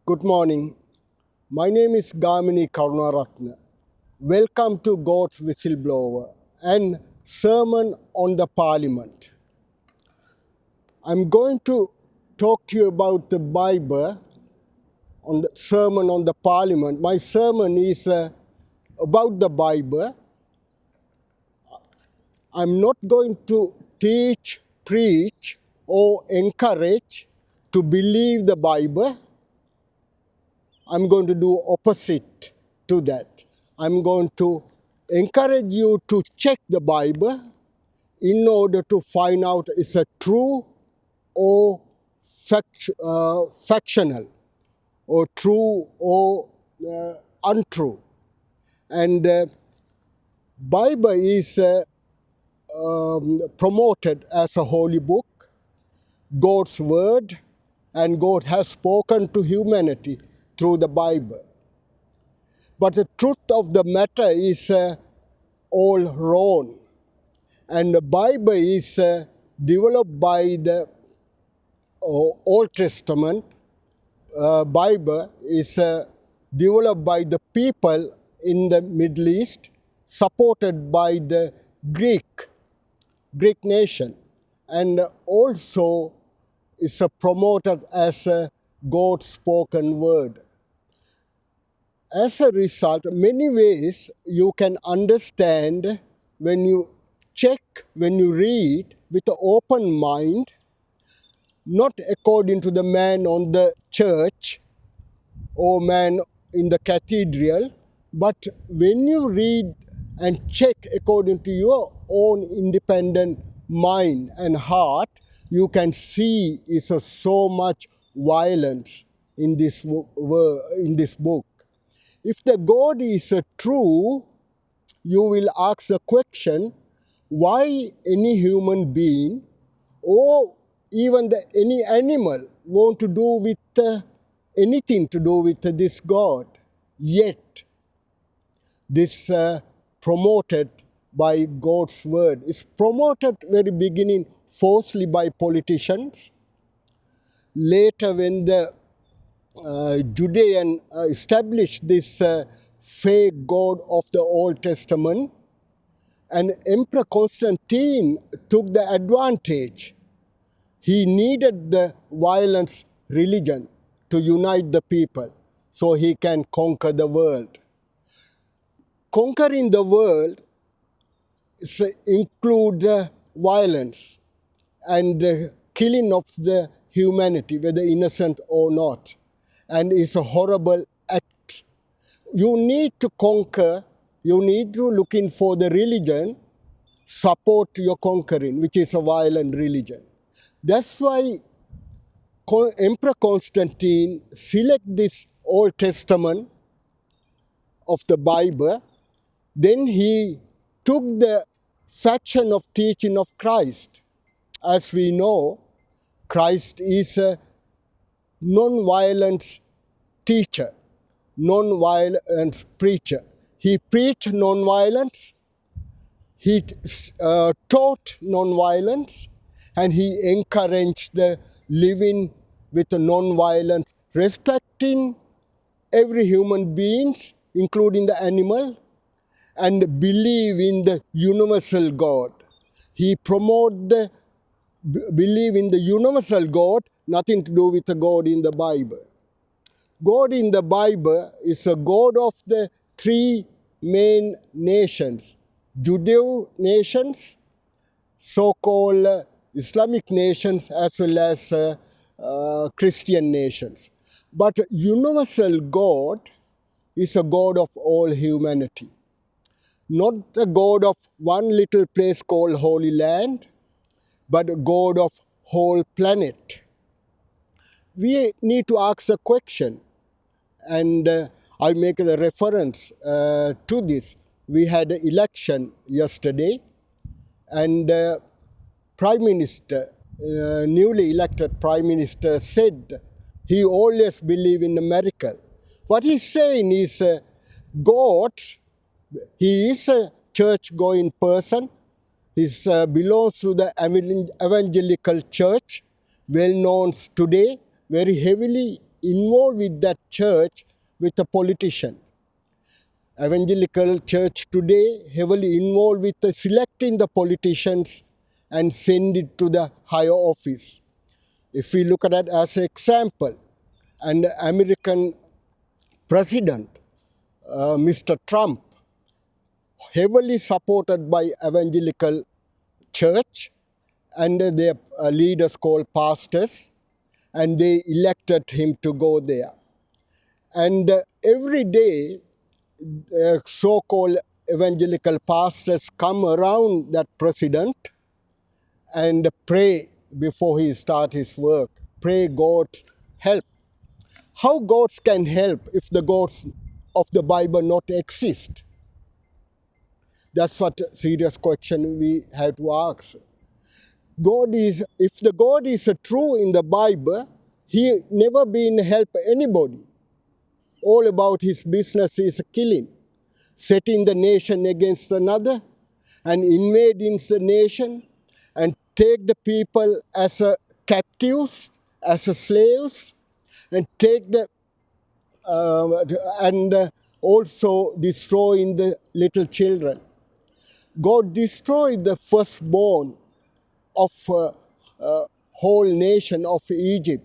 Good morning. My name is Gamini Karunaratna. Welcome to God's Whistleblower and Sermon on the Parliament. I'm going to talk to you about the Bible on the Sermon on the Parliament. My sermon is about the Bible. I'm not going to teach, preach, or encourage to believe the Bible. I'm going to do opposite to that. I'm going to encourage you to check the Bible in order to find out is it true or factional, or true or untrue. And Bible is promoted as a holy book, God's word, and God has spoken to humanity through the Bible. But the truth of the matter is all wrong. And the Bible is developed by the Old Testament. Bible is developed by the people in the Middle East, supported by the Greek nation, and also is promoted as a God's spoken word. As a result, many ways you can understand when you check, when you read with an open mind, not according to the man on the church or man in the cathedral, but when you read and check according to your own independent mind and heart, you can see is so much violence in this book. If the God is true, you will ask the question, why any human being or even any animal want to do with anything to do with this God? Yet, this promoted by God's word. It's promoted very beginning falsely by politicians. Later, when the Judean established this fake God of the Old Testament, and Emperor Constantine took the advantage. He needed the violence religion to unite the people so he can conquer the world. Conquering the world include violence and the killing of the humanity, whether innocent or not, and it's a horrible act. You need to conquer, you need to look in for the religion, support your conquering, which is a violent religion. That's why Emperor Constantine select this Old Testament of the Bible. Then he took the faction of teaching of Christ. As we know, Christ is a non-violence teacher, non-violence preacher. He preached non-violence, he taught non-violence, and he encouraged the living with non-violence, respecting every human beings, including the animal, and believe in the universal God. He promoted the believe in the universal God, nothing to do with the God in the Bible. God in the Bible is a God of the three main nations: Judeo nations, so-called Islamic nations, as well as Christian nations. But universal God is a God of all humanity. Not the God of one little place called Holy Land, but a God of whole planet. We need to ask a question, and I'll make a reference to this. We had an election yesterday, and Prime Minister, newly elected Prime Minister, said he always believed in a miracle. What he's saying is God, he is a church-going person. He belongs to the evangelical church, well known today, very heavily involved with that church with a politician. Evangelical church today heavily involved with selecting the politicians and send it to the higher office. If we look at that as an example, and the American president, Mr. Trump, heavily supported by evangelical church and their leaders called pastors, and they elected him to go there. And every day, so-called evangelical pastors come around that president and pray before he start his work. Pray God's help. How God can help if the gods of the Bible not exist? That's what serious question we have to ask. If the God is true in the Bible, he never been help anybody. All about his business is killing, setting the nation against another, and invading the nation, and take the people as captives, as slaves, and take the and also destroying the little children. God destroyed the firstborn of whole nation of Egypt.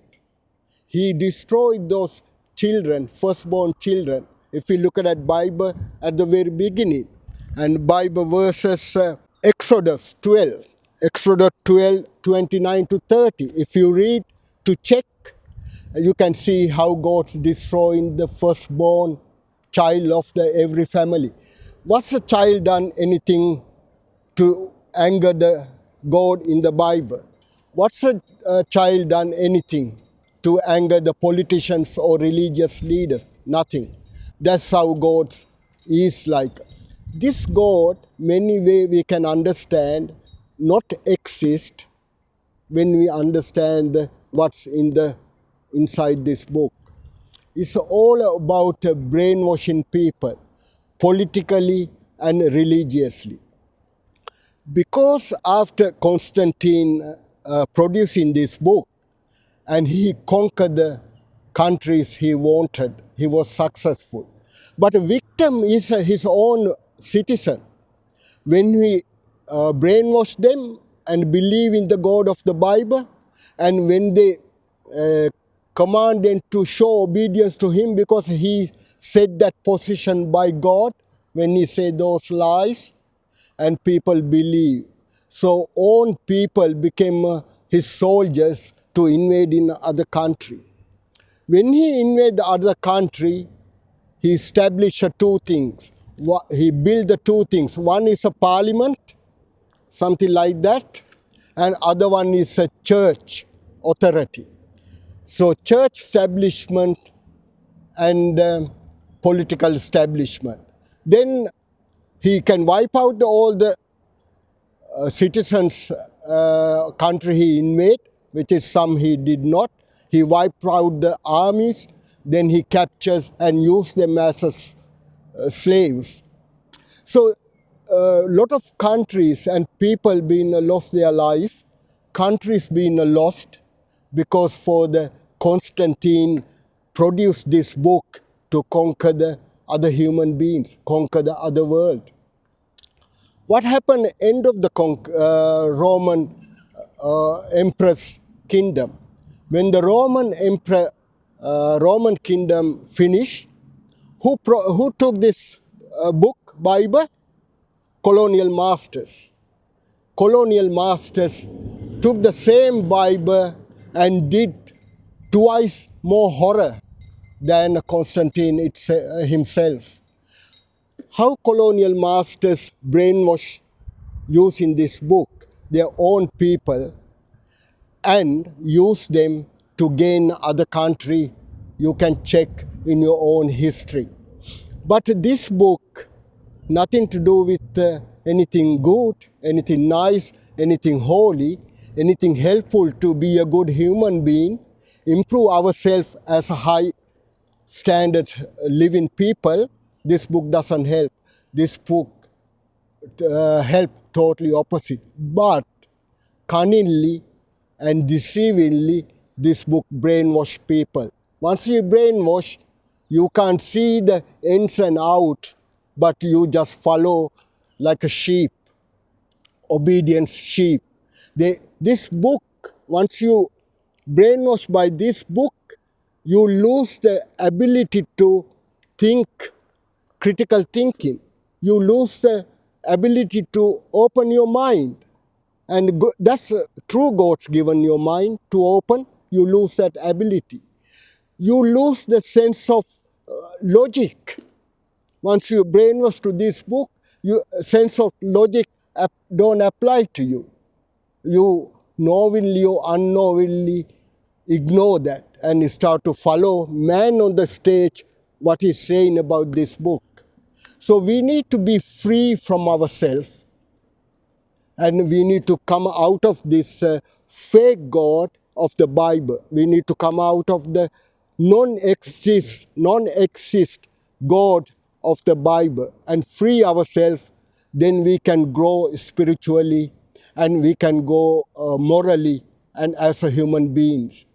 He destroyed those children, firstborn children. If we look at that Bible at the very beginning, and Bible verses Exodus 12, Exodus 12, 29 to 30. If you read to check, you can see how God's destroying the firstborn child of every family. What's a child done anything to anger the God in the Bible? What's a child done anything to anger the politicians or religious leaders? Nothing. That's how God is like. This God, many ways we can understand, not exist when we understand what's inside this book. It's all about brainwashing people, politically and religiously. Because after Constantine producing this book, and he conquered the countries he wanted, he was successful. But a victim is his own citizen. When we brainwash them and believe in the God of the Bible, and when they command them to show obedience to him because he said that position by God, when he said those lies, and people believe. So own people became his soldiers to invade in other country. When he invaded the other country, he established two things. He built the two things. One is a parliament, something like that, and other one is a church authority. So church establishment and political establishment. Then he can wipe out all the citizens country he invaded, which is some he did not. He wiped out the armies, then he captures and used them as slaves. So a lot of countries and people being lost their life, countries being lost because for the Constantine produced this book to conquer the other human beings, conquer the other world. What happened at the end of the Roman Emperor's kingdom? When the Roman kingdom finished, who took this book, Bible? Colonial masters. Colonial masters took the same Bible and did twice more horror than Constantine himself. How colonial masters brainwash using this book their own people and use them to gain other country. You can check in your own history. But this book, nothing to do with anything good, anything nice, anything holy, anything helpful to be a good human being, improve ourselves as a high standard living people. This book doesn't help. This book help totally opposite. But cunningly and deceivingly, this book brainwash people. Once you brainwash, you can't see the ins and outs, but you just follow like a sheep, obedient sheep. This book, once you brainwashed by this book, you lose the ability to think, critical thinking. You lose the ability to open your mind. And that's true God's given your mind to open. You lose that ability. You lose the sense of logic. Once you brainwash to this book, your sense of logic don't apply to you. You knowingly or unknowingly ignore that and start to follow man on the stage, what he's saying about this book. So we need to be free from ourselves, and we need to come out of this fake God of the Bible. We need to come out of the non-exist God of the Bible and free ourselves. Then we can grow spiritually, and we can go morally and as a human beings.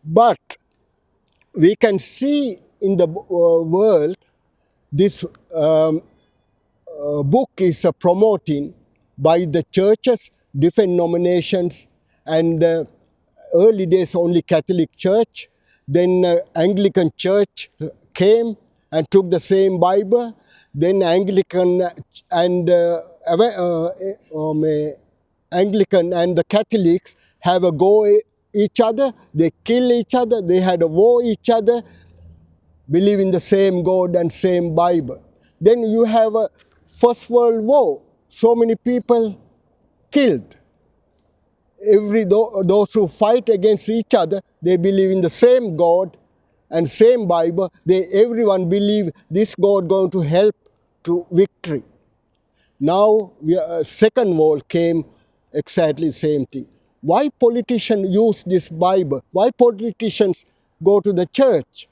But we can see in the world this book is promoting by the churches, different denominations, and early days only Catholic Church. Then Anglican Church came and took the same Bible. Then Anglican and Anglican and the Catholics have a go each other. They kill each other. They had a war each other, believe in the same God and same Bible. Then you have a First World War. So many people killed. Those who fight against each other, they believe in the same God and same Bible. Everyone believe this God going to help to victory. Now, Second World came, exactly the same thing. Why politicians use this Bible? Why politicians go to the church?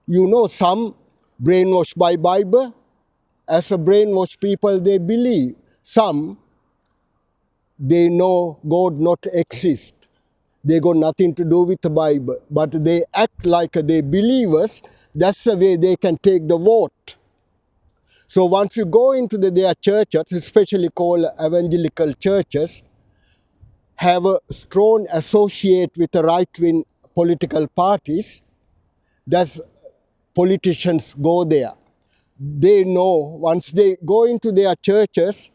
You know, some brainwashed by Bible. As a brainwashed people, they believe. Some, they know God not exist. They got nothing to do with the Bible. But they act like they believers. That's the way they can take the vote. So once you go into their churches, especially called evangelical churches, have a strong associate with the right-wing political parties, that's politicians go there. They know once they go into their churches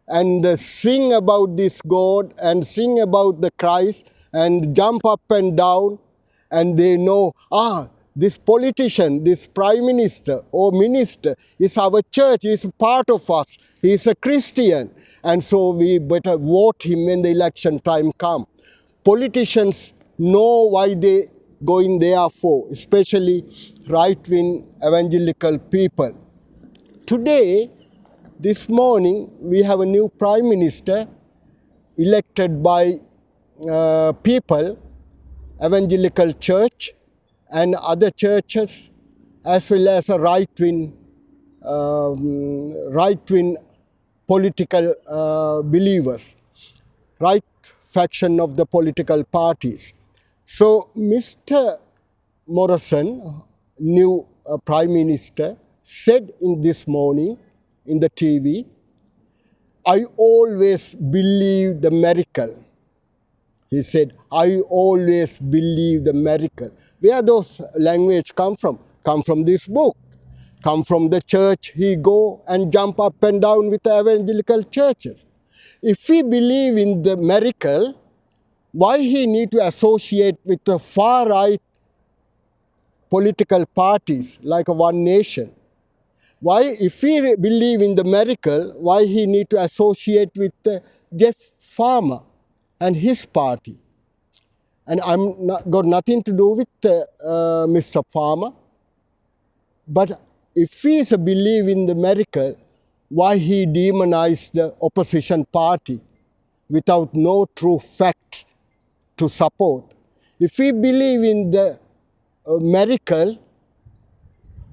and sing about this God and sing about the Christ and jump up and down, and they know, this politician, this prime minister or minister is our church, is part of us, he is a Christian, and so we better vote him when the election time comes. Politicians know why they going there for, especially right-wing evangelical people. Today, this morning, we have a new prime minister elected by people, evangelical church and other churches, as well as a right-wing political believers, right faction of the political parties. So Mr. Morrison, new prime minister, said in this morning in the TV, I always believe the miracle. He said, I always believe the miracle. Where those language come from? Come from this book. Come from the church. He go and jump up and down with the evangelical churches. If we believe in the miracle, why he need to associate with the far right political parties like One Nation? Why, if we believe in the miracle, why he need to associate with Jeff Farmer and his party? And I'm not, got nothing to do with Mr. Farmer. But if he is a believe in the miracle, why he demonize the opposition party without no true facts to support? If we believe in the miracle,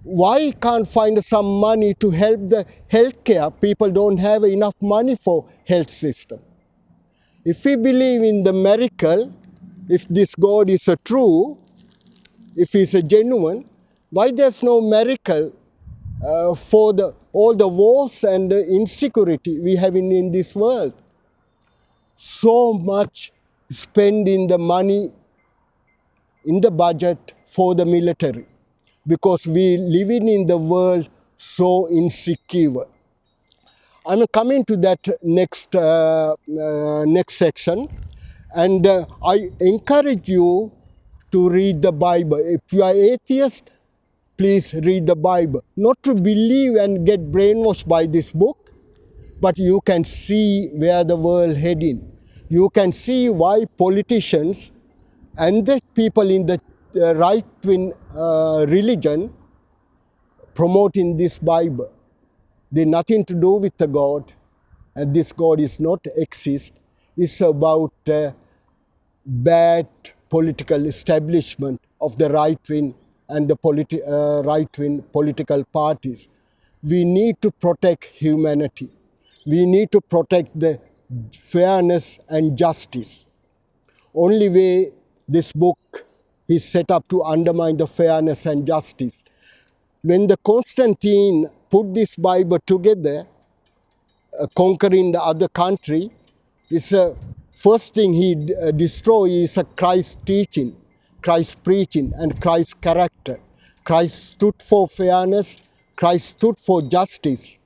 why can't find some money to help the healthcare? People don't have enough money for health system. If we believe in the miracle, if this God is true, if it's a genuine, why there's no miracle for all the wars and the insecurity we have in this world? So much spending the money in the budget for the military because we living in the world so insecure. I'm coming to that next section, and I encourage you to read the Bible. If you are atheist, please read the Bible. Not to believe and get brainwashed by this book, but you can see where the world heading. You can see why politicians and the people in the right-wing religion promoting this Bible. They nothing to do with the God, and this God is not exist. It's about bad political establishment of the right wing and the right wing political parties. We need to protect humanity. We need to protect the fairness and justice. Only way this book is set up to undermine the fairness and justice. When the Constantine put this Bible together, conquering the other country, is first thing he destroy is a Christ teaching, Christ preaching, and Christ character. Christ stood for fairness. Christ stood for justice.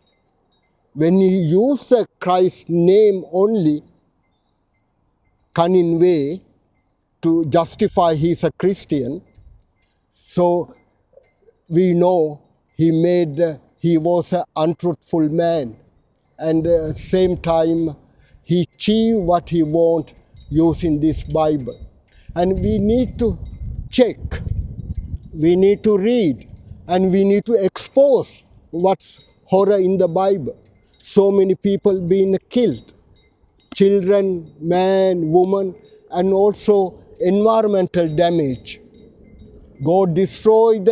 When he used Christ's name only, cunning way to justify he's a Christian, so we know he was an untruthful man, and same time he achieved what he want using this Bible. And we need to check, we need to read, and we need to expose what's horror in the Bible. So many people being killed, children, man, woman, and also environmental damage. God destroyed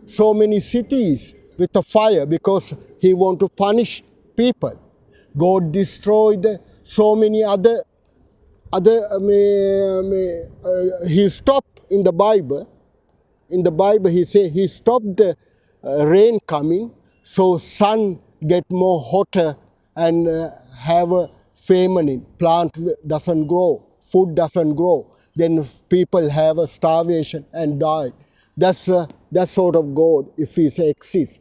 so many cities with a fire because he want to punish people. God destroyed so many other he stopped in the Bible. In the Bible he say he stopped the rain coming, so sun get more hotter and have a famine. Plant doesn't grow, food doesn't grow. Then people have a starvation and die. That's that sort of God if he exists.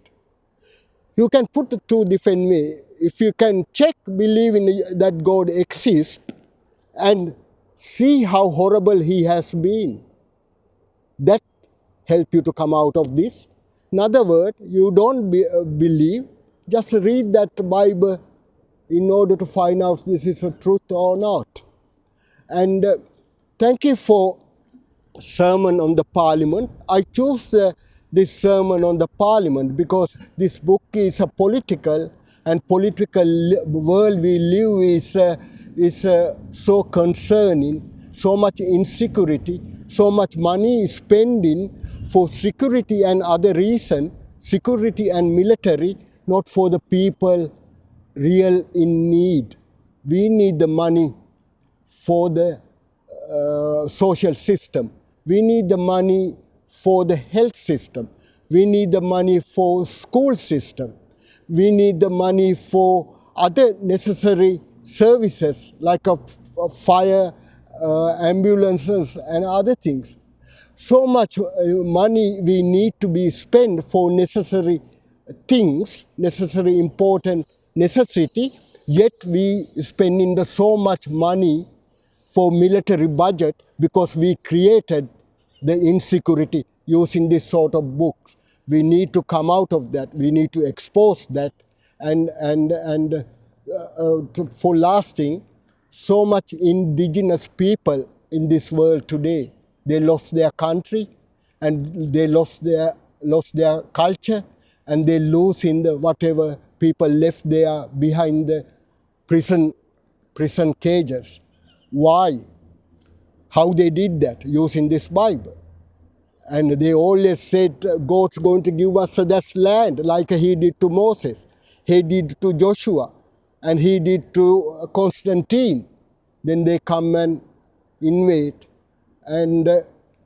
You can put it two different ways. If you can check, believe in that God exists, and see how horrible he has been, that help you to come out of this. In other words, you don't believe, just read that Bible in order to find out this is a truth or not. And thank you for sermon on the parliament. I choose this sermon on the parliament because this book is a political, and political world we live is so concerning, so much insecurity, so much money spending for security and other reason, security and military, not for the people real in need. We need the money for the social system. We need the money for the health system. We need the money for school system. We need the money for other necessary services like a fire, ambulances, and other things. So much money we need to be spent for necessary things, necessary important necessity, yet we spending so much money for military budget because we created the insecurity using this sort of books. We need to come out of that. We need to expose that, and for lasting, so much indigenous people in this world today, they lost their country, and they lost their culture, and they lose in the whatever people left there behind the prison cages. Why? How they did that? Using this Bible. And they always said God's going to give us that land like he did to Moses, he did to Joshua, and he did to Constantine. Then they come and invade. And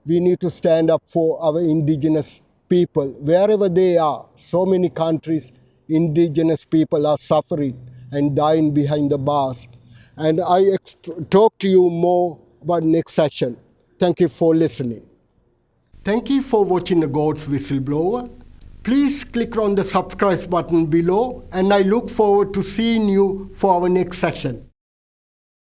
we need to stand up for our indigenous people, wherever they are. So many countries, indigenous people are suffering and dying behind the bars. And I talk to you more about next session. Thank you for listening. Thank you for watching the God's Whistleblower. Please click on the subscribe button below, and I look forward to seeing you for our next session.